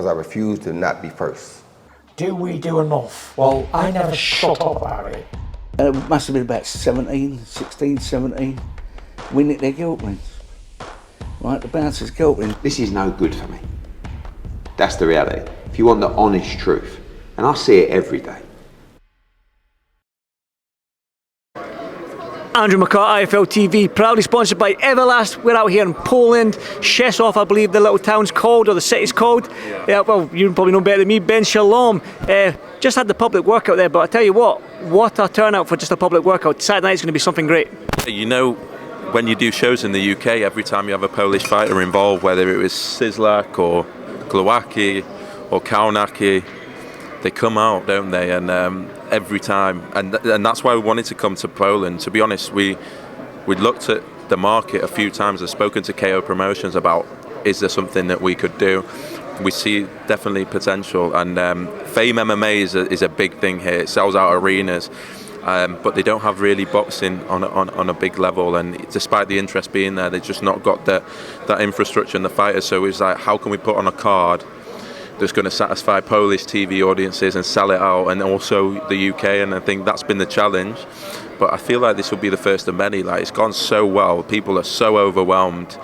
I refuse to not be first. Do we do enough? Well, I never shut up about it. It must have been about 17. We nicked their guilt rings. Right, the bouncer's guilt ring. This is no good for me. That's the reality. If you want the honest truth, and I see it every day. Andrew McCART, IFL TV, proudly sponsored by Everlast. We're out here in Poland, Czesław, I believe the little town's called, or the city's called. Yeah, well, you probably know better than me. Ben, Shalom. Just had the public workout there, but I tell you what a turnout for just a public workout. Saturday night's going to be something great. You know, when you do shows in the UK, every time you have a Polish fighter involved, whether it was Sislak or Glowacki or Kaunacki, they come out, don't they? And every time, and that's why we wanted to come to Poland. To be honest, we looked at the market a few times. I've spoken to KO Promotions about, is there something that we could do? We see definitely potential, and Fame MMA is a big thing here. It sells out arenas, but they don't have really boxing on a big level. And despite the interest being there, they've just not got that infrastructure and the fighters. So it's like, how can we put on a card that's going to satisfy Polish TV audiences and sell it out, and also the UK? And I think that's been the challenge. But I feel like this will be the first of many. Like, it's gone so well. People are so overwhelmed.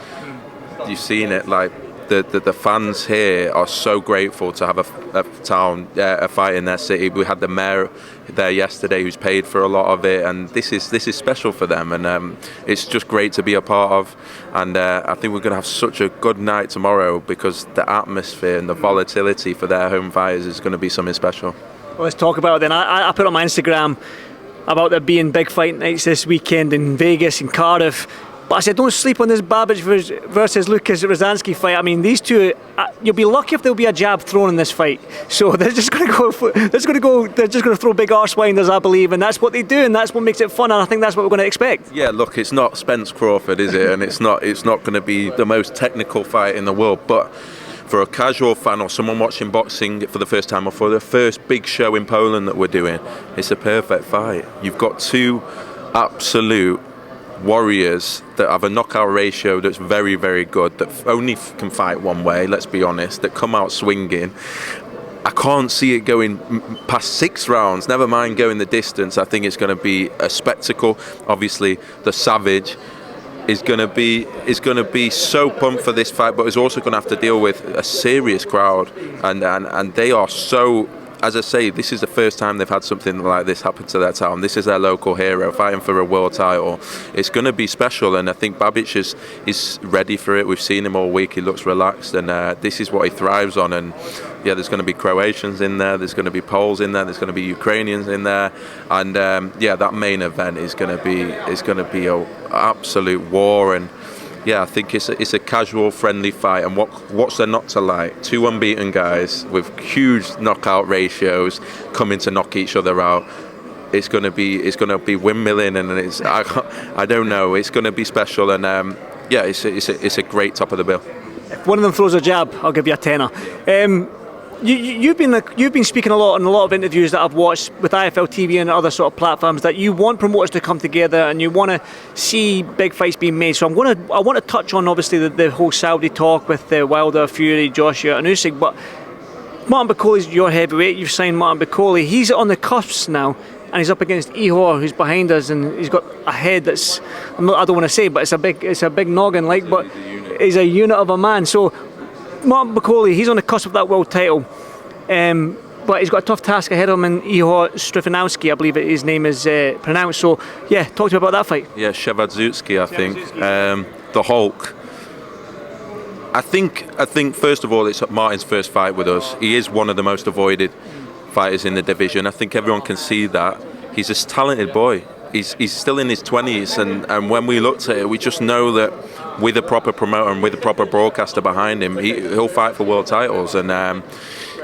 You've seen it. Like, the fans here are so grateful to have a fight in their city. We had the mayor there yesterday who's paid for a lot of it, and this is special for them, and it's just great to be a part of. And I think we're going to have such a good night tomorrow, because the atmosphere and the volatility for their home fighters is going to be something special. Well, let's talk about it then. I put on my Instagram about there being big fight nights this weekend in Vegas and Cardiff. But I said, don't sleep on this Babic versus Lucas Rozansky fight. I mean, these two, you'll be lucky if there'll be a jab thrown in this fight. So they're just going to throw big arse winders, I believe, and that's what they do, and that's what makes it fun, and I think that's what we're going to expect. Yeah, look, it's not Spence Crawford, is it? And it's not going to be the most technical fight in the world, but for a casual fan or someone watching boxing for the first time, or for the first big show in Poland that we're doing, it's a perfect fight. You've got two absolute warriors that have a knockout ratio that's very, very good, that only can fight one way, let's be honest, that come out swinging. I can't see it going past 6 rounds, never mind going the distance. I think it's going to be a spectacle. Obviously, the Savage is going to be so pumped for this fight, but is also going to have to deal with a serious crowd, and they are so. As I say, this is the first time they've had something like this happen to their town. This is their local hero fighting for a world title. It's going to be special, and I think Babic is ready for it. We've seen him all week. He looks relaxed, and this is what he thrives on. And yeah, there's going to be Croatians in there. There's going to be Poles in there. There's going to be Ukrainians in there, and yeah, that main event is going to be an absolute war. And yeah, I think it's a casual, friendly fight, and what's there not to like? 2 unbeaten guys with huge knockout ratios coming to knock each other out. It's going to be windmilling, and I don't know. It's going to be special, and yeah, it's a great top of the bill. If one of them throws a jab, I'll give you a tenner. You've been speaking a lot in a lot of interviews that I've watched with IFL TV and other sort of platforms, that you want promoters to come together and you want to see big fights being made. So I want to touch on obviously the whole Saudi talk with Wilder, Fury, Joshua and Usyk. But Martin Bakoli's your heavyweight. You've signed Martin Bakoli. He's on the cusps now, and he's up against Ihor, who's behind us, and he's got a head that's I don't want to say, but it's a big noggin, like, but he's a unit of a man. So Martin Bakoli, he's on the cusp of that world title, but he's got a tough task ahead of him in Ihor Strifanowski, I believe his name is pronounced. So yeah, talk to me about that fight. Yeah, Shevardzutsky, I think. The Hulk. I think first of all, it's Martin's first fight with us. He is one of the most avoided fighters in the division. I think everyone can see that. He's a talented boy. He's still in his 20s, and when we looked at it, we just know that with a proper promoter and with a proper broadcaster behind him, he'll fight for world titles. And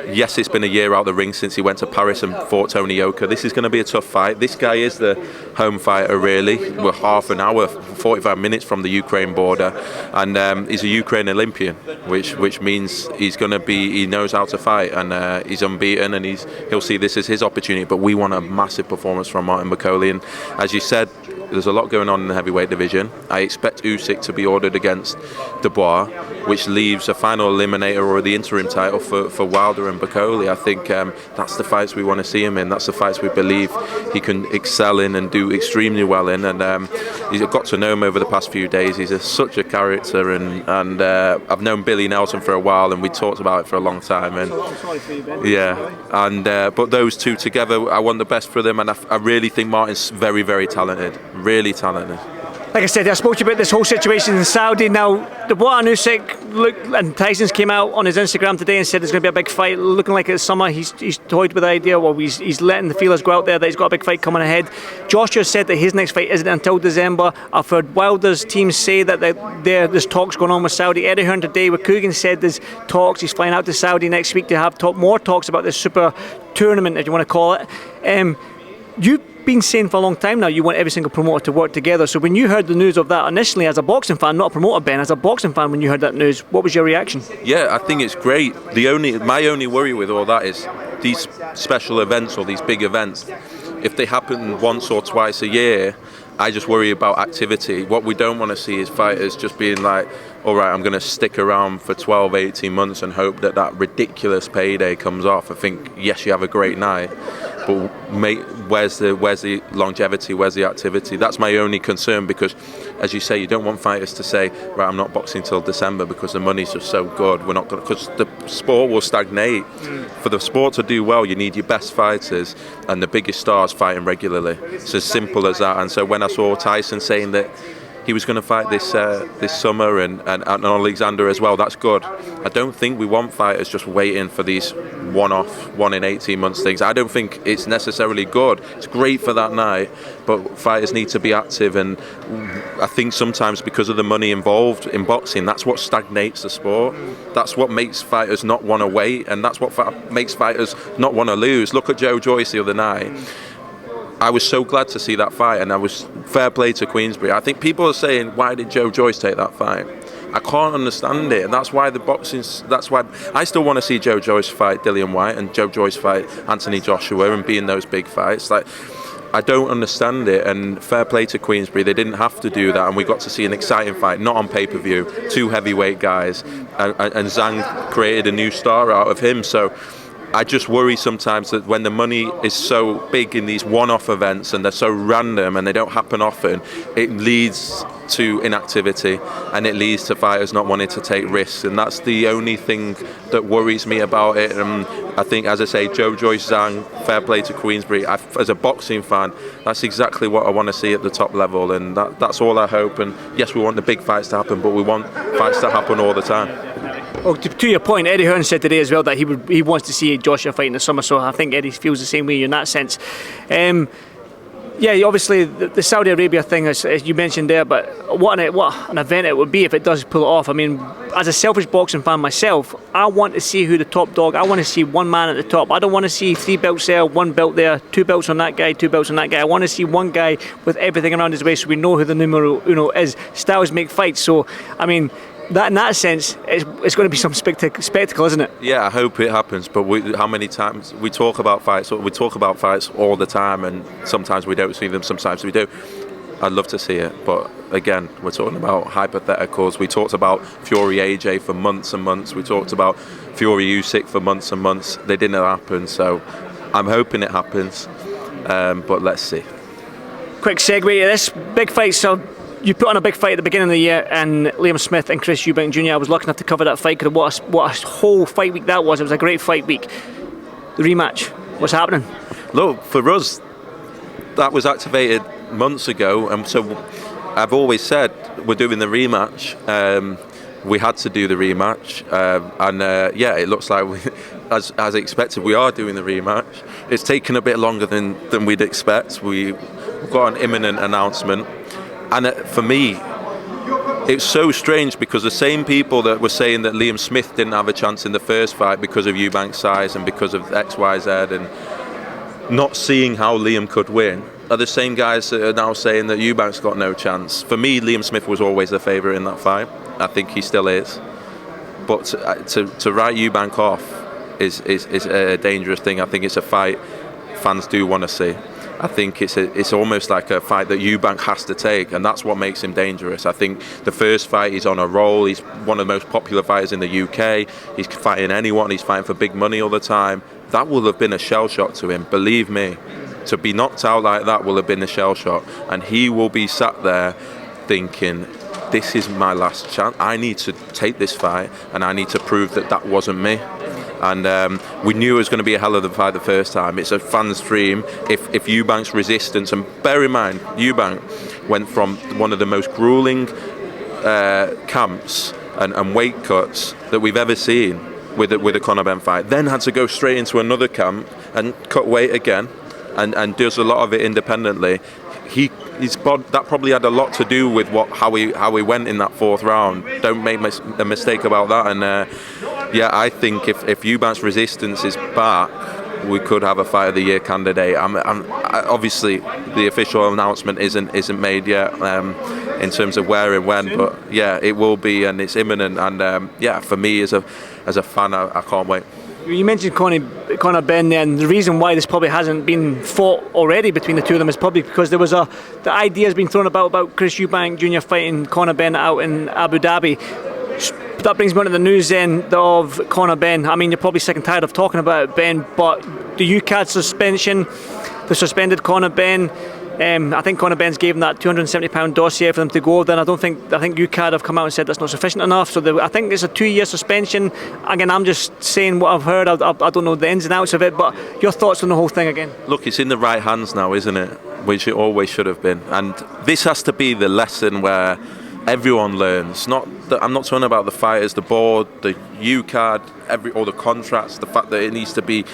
Yes, it's been a year out the ring since he went to Paris and fought Tony Yoka. This is going to be a tough fight. This guy is the home fighter, really. We're half an hour, 45 minutes from the Ukraine border, and he's a Ukraine Olympian, which means he knows how to fight, and he's unbeaten, and he'll see this as his opportunity. But we want a massive performance from Martin McCauley, and as you said, there's a lot going on in the heavyweight division. I expect Usyk to be ordered against Dubois, which leaves a final eliminator or the interim title for Wilder and McCauley. I think that's the fights we want to see him in. That's the fights we believe he can excel in and do extremely well in. And he's got to know him over the past few days. He's such a character, and I've known Billy Nelson for a while, and we talked about it for a long time. And but those two together, I want the best for them, and I really think Martin's very, very talented. Really talented. Like I said, I spoke to you about this whole situation in Saudi. Now, Dubois and Usyk, and Tyson's came out on his Instagram today and said there's going to be a big fight. Looking like it's summer, he's toyed with the idea. Well, he's letting the feelers go out there that he's got a big fight coming ahead. Joshua said that his next fight isn't until December. I've heard Wilder's team say that there's talks going on with Saudi. Eddie Hearn today with Coogan said there's talks. He's flying out to Saudi next week to have more talks about this super tournament, if you want to call it. You've been saying for a long time now you want every single promoter to work together. So when you heard the news of that initially as a boxing fan, not a promoter, Ben, as a boxing fan, when you heard that news, what was your reaction? Yeah, I think it's great. My only worry with all that is these special events or these big events, if they happen once or twice a year, I just worry about activity. What we don't want to see is fighters just being like, all right, I'm going to stick around for 12, 18 months and hope that ridiculous payday comes off. I think, yes, you have a great night, but where's the longevity, where's the activity? That's my only concern, because, as you say, you don't want fighters to say, right, I'm not boxing till December because the money's just so good. We're not going, because the sport will stagnate. For the sport to do well, you need your best fighters and the biggest stars fighting regularly. It's as simple as that. And so when I saw Tyson saying that he was going to fight this summer and Alexander as well, that's good. I don't think we want fighters just waiting for these one-off, 1 in 18 months things. I don't think it's necessarily good. It's great for that night, but fighters need to be active, and I think sometimes because of the money involved in boxing, that's what stagnates the sport. That's what makes fighters not want to wait, and that's what makes fighters not want to lose. Look at Joe Joyce the other night. I was so glad to see that fight, and I was fair play to Queensberry. I think people are saying, why did Joe Joyce take that fight? I can't understand it, and that's why I still want to see Joe Joyce fight Dillian Whyte and Joe Joyce fight Anthony Joshua and be in those big fights. Like, I don't understand it, and fair play to Queensberry. They didn't have to do that, and we got to see an exciting fight, not on pay-per-view, 2 heavyweight guys, and Zhang created a new star out of him. So I just worry sometimes that when the money is so big in these one-off events and they're so random and they don't happen often, it leads to inactivity and it leads to fighters not wanting to take risks, and that's the only thing that worries me about it. And I think, as I say, Joe Joyce, Zhang, fair play to Queensberry. As a boxing fan, that's exactly what I want to see at the top level, and that's all I hope. And yes, we want the big fights to happen, but we want fights to happen all the time. Well, to your point, Eddie Hearn said today as well that he wants to see Joshua fight in the summer, so I think Eddie feels the same way in that sense. Obviously the Saudi Arabia thing, as you mentioned there, but what an event it would be if it does pull it off. I mean, as a selfish boxing fan myself, I want to see who the top dog. I want to see one man at the top. I don't want to see 3 belts there, 1 belt there, 2 belts on that guy, 2 belts on that guy. I want to see one guy with everything around his waist so we know who the numero uno is. Styles make fights, so I mean, that in that sense, it's going to be some spectacle, isn't it? Yeah, I hope it happens. But how many times we talk about fights? We talk about fights all the time, and sometimes we don't see them. Sometimes we do. I'd love to see it, but again, we're talking about hypotheticals. We talked about Fury AJ for months and months. We talked about Fury Usyk for months and months. They didn't happen, so I'm hoping it happens. But let's see. Quick segue to this big fight. So you put on a big fight at the beginning of the year, and Liam Smith and Chris Eubank Jr. I was lucky enough to cover that fight, because what a whole fight week that was. It was a great fight week. The rematch, what's happening? Look, for us, that was activated months ago, and so I've always said we're doing the rematch. We had to do the rematch, it looks like as expected, we are doing the rematch. It's taken a bit longer than we'd expect. We've got an imminent announcement. And for me, it's so strange because the same people that were saying that Liam Smith didn't have a chance in the first fight because of Eubank's size and because of X, Y, Z, and not seeing how Liam could win, are the same guys that are now saying that Eubank's got no chance. For me, Liam Smith was always the favourite in that fight. I think he still is. But to write Eubank off is a dangerous thing. I think it's a fight fans do want to see. I think it's almost like a fight that Eubank has to take, and that's what makes him dangerous. I think the first fight, he's on a roll. He's one of the most popular fighters in the UK. He's fighting anyone. He's fighting for big money all the time. That will have been a shell shock to him, believe me. To be knocked out like that will have been a shell shock, and he will be sat there thinking, this is my last chance. I need to take this fight, and I need to prove that that wasn't me. And we knew it was going to be a hell of a fight the first time. It's a fan's dream. If Eubank's resistance, and bear in mind, Eubank went from one of the most grueling camps and weight cuts that we've ever seen with a Conor Benn fight, then had to go straight into another camp and cut weight again, and does a lot of it independently. That probably had a lot to do with how he went in that fourth round. Don't make a mistake about that. And I think if Eubank's resistance is back, we could have a Fight of the Year candidate. Obviously, the official announcement isn't made yet in terms of where and when, but yeah, it will be, and it's imminent. And for me as a fan, I can't wait. You mentioned Conor Benn there, and the reason why this probably hasn't been fought already between the two of them is probably because there was the idea has been thrown about Chris Eubank Jr. fighting Conor Benn out in Abu Dhabi. That brings me on to the news then of Conor Benn. I mean, you're probably sick and tired of talking about Ben, but the UCAD suspension, the suspended Conor Benn. I think Conor Benn's gave him that £270 dossier for them to go. Then I think UCAD have come out and said that's not sufficient enough. So I think it's a 2-year suspension. Again, I'm just saying what I've heard. I don't know the ins and outs of it, but your thoughts on the whole thing again? Look, it's in the right hands now, isn't it? Which it always should have been. And this has to be the lesson where everyone learns. I'm not talking about the fighters, the board, the UCAD, all the contracts. The fact that it needs to be.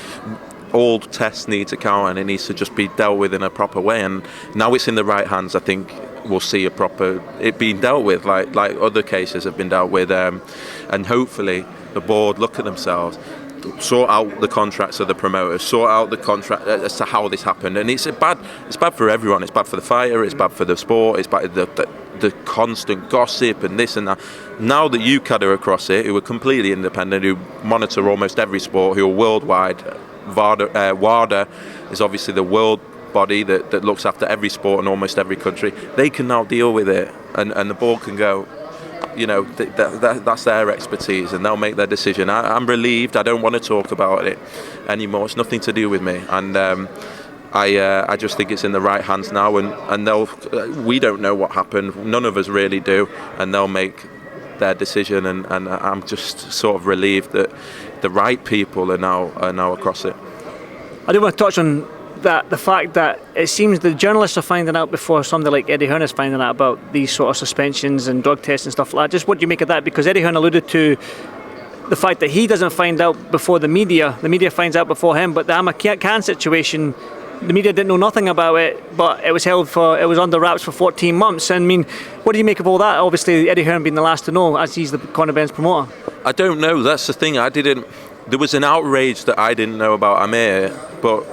All tests need to count, and it needs to just be dealt with in a proper way. And now it's in the right hands. I think we'll see it being dealt with like other cases have been dealt with, and hopefully the board look at themselves, sort out the contracts of the promoters, sort out the contract as to how this happened. And it's bad for everyone. It's bad for the fighter. It's bad for the sport. It's bad the constant gossip and this and that. Now that UCAD are across it, who are completely independent, who monitor almost every sport, who are worldwide. WADA is obviously the world body that looks after every sport in almost every country. They can now deal with it, and the board can go, that's their expertise, and they'll make their decision. I'm relieved. I don't want to talk about it anymore. It's nothing to do with me, and I just think it's in the right hands now, and we don't know what happened. None of us really do, and they'll make their decision, and I'm just sort of relieved that the right people are now across it. I do want to touch on that, the fact that it seems the journalists are finding out before somebody like Eddie Hearn is finding out about these sort of suspensions and drug tests and stuff like that. Just what do you make of that? Because Eddie Hearn alluded to the fact that he doesn't find out before the media finds out before him, but the McCART situation, the media didn't know nothing about it, but it was under wraps for 14 months. And I mean, what do you make of all that? Obviously, Eddie Hearn being the last to know, as he's the Conor Benn's promoter. I don't know. That's the thing. There was an outrage that I didn't know about Amir, but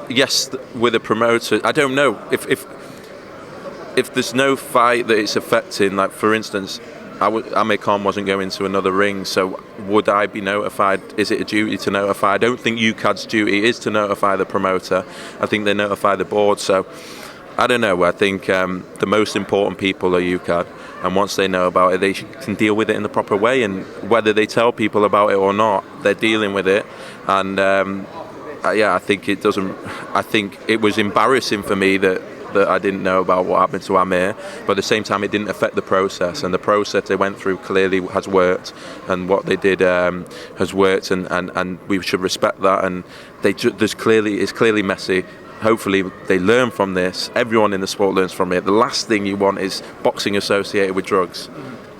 yes, with a promoter, I don't know if there's no fight that it's affecting. Like for instance, Amir Khan wasn't going to another ring, so would I be notified? Is it a duty to notify? I don't think UCAD's duty is to notify the promoter. I think they notify the board. So I don't know. I think the most important people are UCAD, and once they know about it, they can deal with it in the proper way. And whether they tell people about it or not, they're dealing with it. And I think it doesn't. I think it was embarrassing for me that I didn't know about what happened to Amir, but at the same time it didn't affect the process, and the process they went through clearly has worked, and what they did has worked, and we should respect that. And it's clearly messy. Hopefully they learn from this. Everyone in the sport learns from it. The last thing you want is boxing associated with drugs.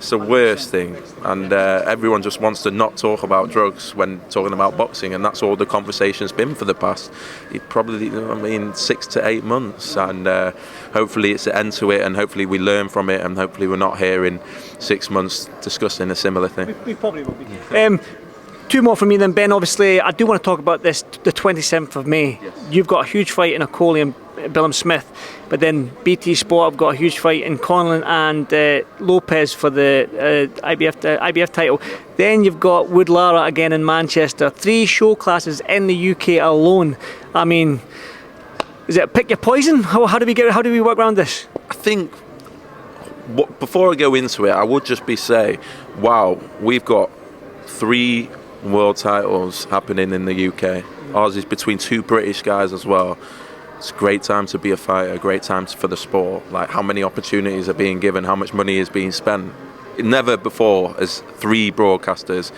It's the worst thing, and everyone just wants to not talk about drugs when talking about boxing, and that's all the conversation's been for the past, probably, 6 to 8 months, and hopefully it's an end to it, and hopefully we learn from it, and hopefully we're not here in 6 months discussing a similar thing. We probably will be. Two more from me then, Ben. Obviously, I do want to talk about this, the 27th of May. Yes. You've got a huge fight in Okoli and Billum Smith, but then BT Sport have got a huge fight in Conlon and Lopez for the IBF title. Then you've got Wood Lara again in Manchester. 3 show classes in the UK alone. I mean, is it pick your poison? How do we work around this? I think, before I go into it, I would just say, wow, we've got 3 world titles happening in the UK. Ours is between 2 British guys as well. It's a great time to be a fighter, great time for the sport. Like, how many opportunities are being given, how much money is being spent. Never before has 3 broadcasters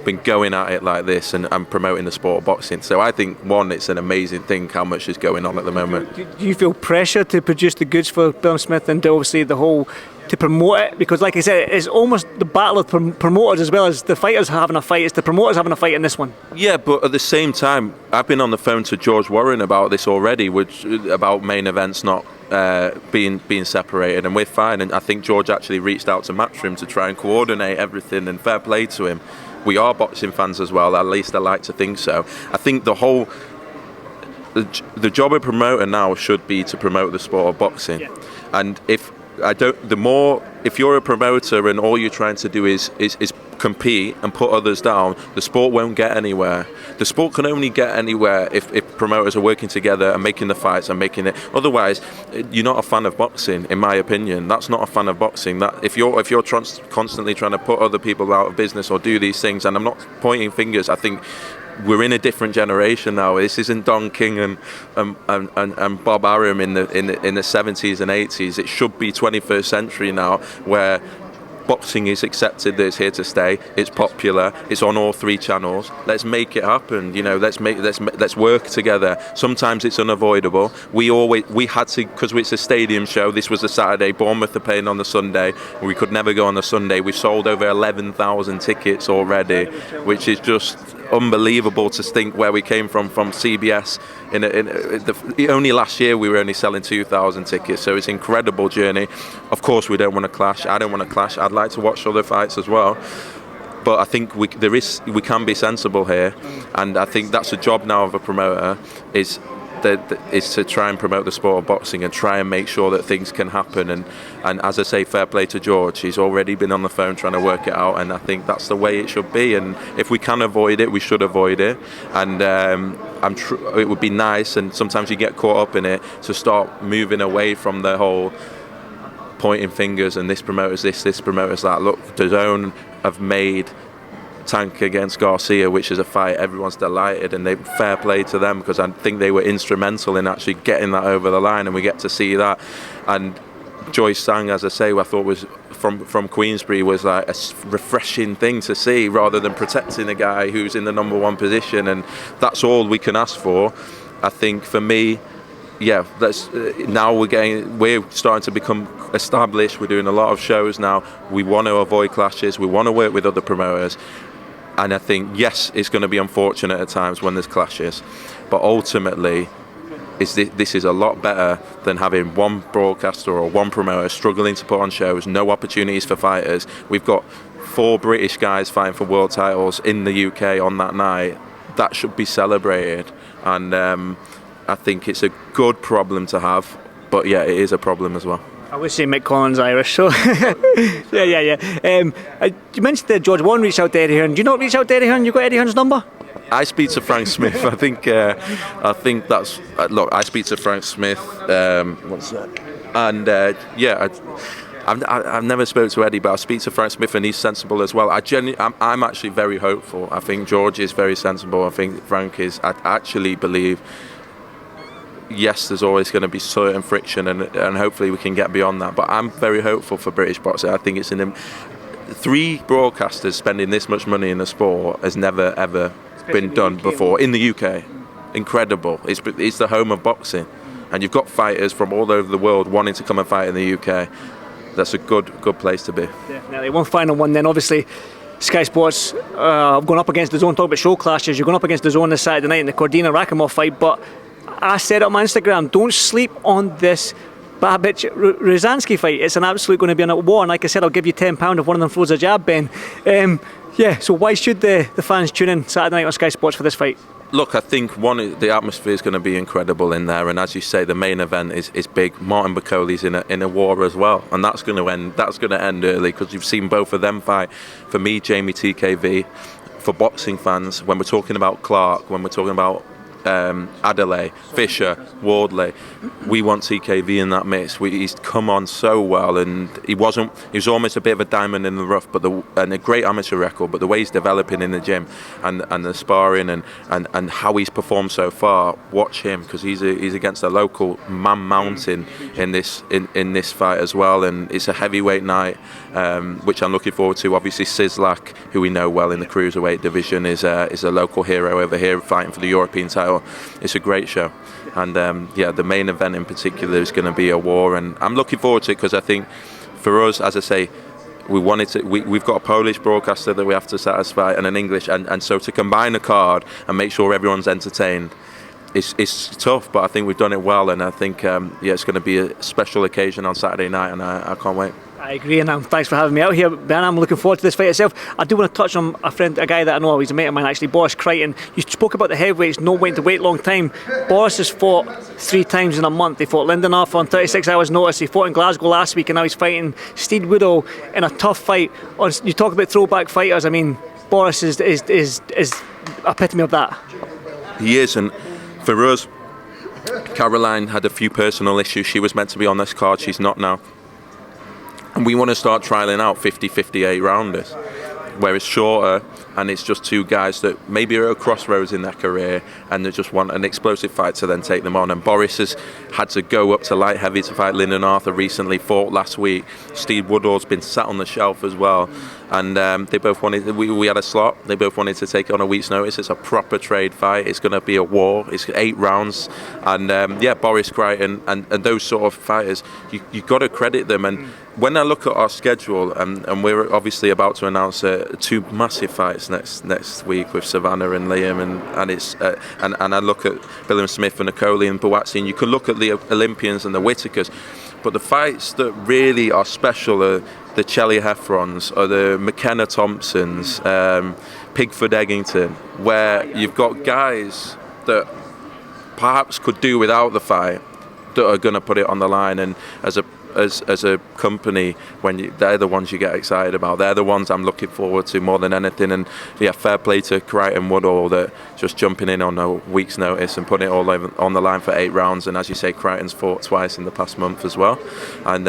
been going at it like this and promoting the sport of boxing. So I think, one, it's an amazing thing how much is going on at the moment. Do you feel pressure to produce the goods for Billum Smith and to obviously the whole, to promote it? Because like I said, it's almost the battle of promoters as well as the fighters having a fight. It's the promoters having a fight in this one. Yeah, but at the same time, I've been on the phone to George Warren about this already, about main events not being separated, and we're fine. And I think George actually reached out to Matchroom to try and coordinate everything, and fair play to him. We are boxing fans as well, at least I like to think so. I think the job of promoter now should be to promote the sport of boxing. Yeah. And if you're a promoter and all you're trying to do is compete and put others down, the sport won't get anywhere. The sport can only get anywhere if promoters are working together and making the fights and making it. Otherwise, you're not a fan of boxing, in my opinion. That's not a fan of boxing. That if you're constantly trying to put other people out of business or do these things, and I'm not pointing fingers, I think we're in a different generation now. This isn't Don King and Bob Arum in the 70s and 80s. It should be 21st century now, where boxing is accepted, that it's here to stay, it's popular, it's on all 3 channels. Let's make it happen, let's work together. Sometimes it's unavoidable. We had to, because it's a stadium show. This was a Saturday, Bournemouth are playing on the Sunday. We could never go on the Sunday. We've sold over 11,000 tickets already, which is just unbelievable to think where we came from CBS. Only last year we were only selling 2,000 tickets, so it's an incredible journey. Of course we don't want to clash. I don't want to clash. I'd like to watch other fights as well, but I think we can be sensible here, and I think that's a job now of a promoter, is to try and promote the sport of boxing and try and make sure that things can happen. And as I say, fair play to George. He's already been on the phone trying to work it out, and I think that's the way it should be. And if we can avoid it, we should avoid it. And it would be nice, and sometimes you get caught up in it, to start moving away from the whole pointing fingers and this promoter's this promoter's that. Look, DAZN have made Tank against Garcia, which is a fight everyone's delighted, and they fair play to them, because I think they were instrumental in actually getting that over the line, and we get to see that. And Joyce Sang, as I say, I thought was from Queensbury, was like a refreshing thing to see, rather than protecting a guy who's in the number 1 position, and that's all we can ask for. I think for me, yeah, now we're starting to become established. We're doing a lot of shows now. We want to avoid clashes. We want to work with other promoters. And I think, yes, it's going to be unfortunate at times when there's clashes, but ultimately, this is a lot better than having one broadcaster or one promoter struggling to put on shows, no opportunities for fighters. We've got 4 British guys fighting for world titles in the UK on that night. That should be celebrated, and I think it's a good problem to have, but yeah, it is a problem as well. I would say Mick Collins Irish, so yeah. You mentioned that George Warren reached out to Eddie Hearn. Do you not reach out to Eddie Hearn? You got Eddie Hearn's number? I speak to Frank Smith. I think that's look. I speak to Frank Smith. What's that? And I've never spoke to Eddie, but I speak to Frank Smith, and he's sensible as well. I'm actually very hopeful. I think George is very sensible. I think Frank is. I actually believe, yes, there's always going to be certain friction, and hopefully we can get beyond that. But I'm very hopeful for British boxing. I think it's 3 broadcasters spending this much money in the sport has never ever been done before in the UK. Incredible. It's the home of boxing, and you've got fighters from all over the world wanting to come and fight in the UK. that's a good place to be. Definitely. One final one then, obviously. Sky Sports going up against the Zone. Talk about show clashes. You're going up against the Zone this Saturday night in the Cordina Rakimov fight. But I said it on my Instagram, don't sleep on this Babic Ryazanski fight. It's an absolute going to be a war. And like I said, I'll give you £10 if one of them throws a jab, Ben. So why should the fans tune in Saturday night on Sky Sports for this fight? Look, I think the atmosphere is going to be incredible in there, and as you say, the main event is big. Martin Bakoli's in a war as well, and that's going to end early because you've seen both of them fight. For me, Jamie TKV, for boxing fans, when we're talking about Clark, when we're talking about Adelaide, Fisher, Wardley, we want TKV in that mix. He's come on so well, and he was almost a bit of a diamond in the rough, and a great amateur record. But the way he's developing in the gym and the sparring and how he's performed so far, watch him, because he's against a local Man Mountain in this fight as well, and it's a heavyweight night, which I'm looking forward to. Obviously, Sislak, who we know well in the cruiserweight division, is a local hero over here fighting for the European title. It's a great show, and the main event in particular is going to be a war, and I'm looking forward to it because I think for us, as I say, we've got a Polish broadcaster that we have to satisfy and an English, and so to combine a card and make sure everyone's entertained, it's tough, but I think we've done it well, and I think it's going to be a special occasion on Saturday night, and I can't wait. I agree, and thanks for having me out here, Ben. I'm looking forward to this fight itself. I do want to touch on a guy that I know, he's a mate of mine actually, Boris Crichton. You spoke about the heavyweights not waiting to wait a long time. Boris has fought 3 times in a month. He fought Lindenhoff on 36 hours notice. He fought in Glasgow last week, and now he's fighting Steed Woodall in a tough fight. You talk about throwback fighters. I mean, Boris is epitome of that. He is, and for us, Caroline had a few personal issues. She was meant to be on this card, she's not now. And we want to start trialling out 50-58 rounders, where it's shorter and it's just 2 guys that maybe are at a crossroads in their career and they just want an explosive fight to then take them on. And Boris has had to go up to light heavy to fight Lyndon Arthur recently, fought last week. Steve Woodall's been sat on the shelf as well. And they both wanted, we had a slot, they both wanted to take it on a week's notice. It's a proper trade fight, it's going to be a war, it's 8 rounds. And Boris Crichton and those sort of fighters, you've got to credit them. And when I look at our schedule, and we're obviously about to announce 2 massive fights next week with Savannah and Liam, and it's and I look at Billiam Smith and Nicole and Buatsi, and you can look at the Olympians and the Whitakers, but the fights that really are special are the Chelly Heffrons or the McKenna Thompsons, Pigford Eggington, where you've got guys that perhaps could do without the fight that are going to put it on the line. And as a company, they're the ones you get excited about. They're the ones I'm looking forward to more than anything. And fair play to Crichton Woodall that just jumping in on a week's notice and putting it all on the line for 8 rounds. And as you say, Crichton's fought twice in the past month as well. And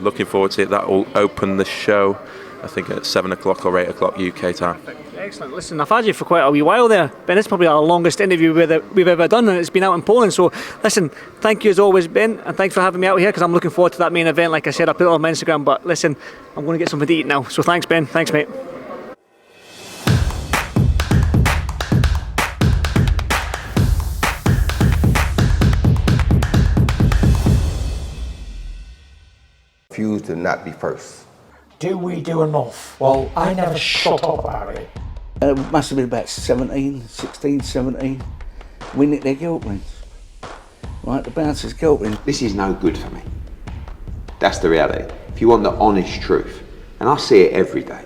looking forward to it. That will open the show, I think, at 7 o'clock or 8 o'clock UK time. Excellent. Listen, I've had you for quite a wee while there, Ben. It's probably our longest interview we've ever done, and it's been out in Poland. So, listen, thank you as always, Ben, and thanks for having me out here, because I'm looking forward to that main event. Like I said, I put it on my Instagram, but listen, I'm going to get something to eat now. So thanks, Ben. Thanks, mate. Refuse to not be first. Do we do enough? Well, I never shut up about it. It must have been about 16, 17. We nicked their guilt rings. Right, the bouncer's guilt ring. This is no good for me. That's the reality. If you want the honest truth, and I see it every day,